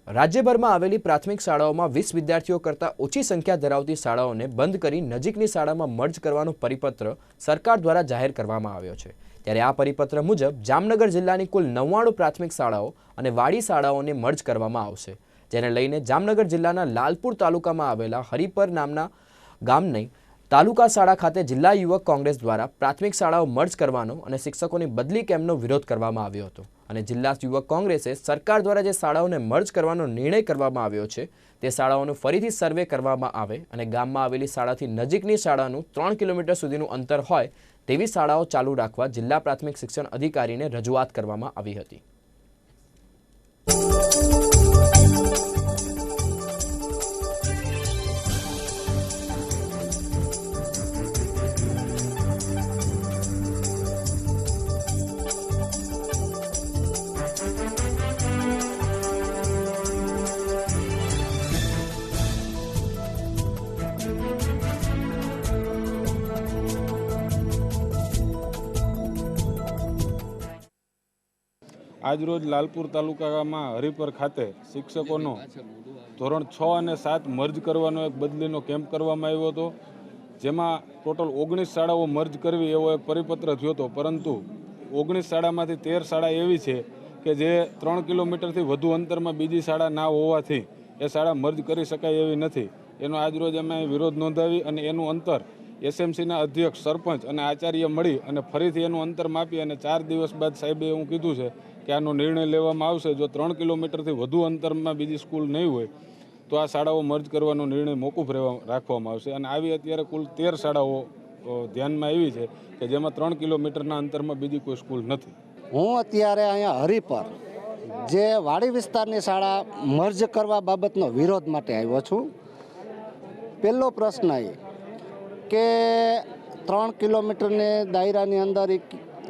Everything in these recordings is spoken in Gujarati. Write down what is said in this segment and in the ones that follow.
રાજ્યભરમાં આવેલી પ્રાથમિક શાળાઓમાં 20 વિદ્યાર્થીઓ કરતાં ઓછી સંખ્યા ધરાવતી શાળાઓને બંધ કરી નજીકની શાળામાં મર્જ કરવાનો પરિપત્ર સરકાર દ્વારા જાહેર કરવામાં આવ્યો છે। ત્યારે આ પરિપત્ર મુજબ જામનગર જિલ્લાની કુલ 99 પ્રાથમિક શાળાઓ અને વાડી શાળાઓને મર્જ કરવામાં આવશે, જેને લઈને જામનગર જિલ્લાના લાલપુર તાલુકામાં આવેલા હરિપર નામના ગામની તાલુકા શાળા ખાતે જિલ્લા યુવક કોંગ્રેસ દ્વારા પ્રાથમિક શાળાઓ મર્જ કરવાનો અને શિક્ષકોની બદલી કેમ્પનો વિરોધ કરવામાં આવ્યો હતો અને જિલ્લા યુવક કોંગ્રેસે સરકાર દ્વારા જે શાળાઓને મર્જ કરવાનો નિર્ણય કરવામાં આવ્યો છે તે શાળાઓનું ફરીથી સર્વે કરવામાં આવે અને ગામમાં આવેલી શાળાથી નજીકની શાળાનું 3 કિલોમીટર સુધીનું અંતર હોય તેવી શાળાઓ ચાલુ રાખવા જિલ્લા પ્રાથમિક શિક્ષણ અધિકારીને રજૂઆત કરવામાં આવી હતી। આજરોજ લાલપુર તાલુકામાં હરિપર ખાતે શિક્ષકોનો ધોરણ 6 અને 7 મર્જ કરવાનો એક બદલીનો કેમ્પ કરવામાં આવ્યો હતો, જેમાં ટોટલ 19 શાળાઓ મર્જ કરવી એવો એક પરિપત્ર થયો હતો, પરંતુ 19 શાળામાંથી 13 શાળા એવી છે કે જે 3 કિલોમીટરથી વધુ અંતરમાં બીજી શાળા ના હોવાથી એ શાળા મર્જ કરી શકાય એવી નથી। એનો આજરોજ અમે વિરોધ નોંધાવી અને એનું અંતર એસએમસીના અધ્યક્ષ, સરપંચ અને આચાર્ય મળી અને ફરીથી એનું અંતર માપી અને 4 દિવસ બાદ સાહેબે એવું કીધું છે કે આનો નિર્ણય લેવામાં આવશે। જો 3 કિલોમીટરથી વધુ અંતરમાં બીજી સ્કૂલ નહીં હોય તો આ શાળાઓ મર્જ કરવાનો નિર્ણય મોકૂફ રાખવામાં આવશે અને આવી અત્યારે કુલ 13 શાળાઓ ધ્યાનમાં આવી છે કે જેમાં 3 કિલોમીટરના અંતરમાં બીજી કોઈ સ્કૂલ નથી। હું અત્યારે અહીંયા હરિપર જે વાડી વિસ્તારની શાળા મર્જ કરવા બાબતનો વિરોધ માટે આવ્યો છું। પહેલો પ્રશ્ન એ કે 3 કિલોમીટરની દાયરાની અંદર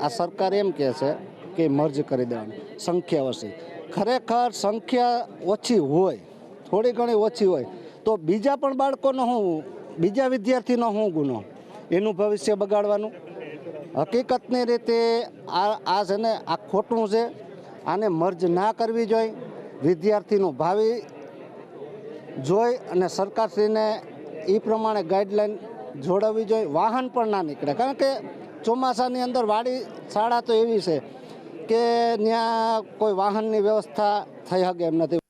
આ સરકાર એમ કહે છે કે મર્જ કરી દેવાનું, સંખ્યા ઓછી, ખરેખર સંખ્યા ઓછી હોય, થોડી ઘણી ઓછી હોય તો બીજા પણ બાળકોનો શું, બીજા વિદ્યાર્થીનો શું ગુનો, એનું ભવિષ્ય બગાડવાનું? હકીકતની રીતે આ છે ને આ ખોટું છે, આને મર્જ ના કરવી જોઈએ। વિદ્યાર્થીનું ભાવિ જોઈ અને સરકારશ્રીને એ પ્રમાણે ગાઈડલાઈન જોડાવવી જોઈએ। વાહન પણ ના નીકળે, કારણ કે ચોમાસાની અંદર વાડી શાળા તો એવી છે કે ત્યાં કોઈ વાહનની વ્યવસ્થા થઈ શકે એમ નથી।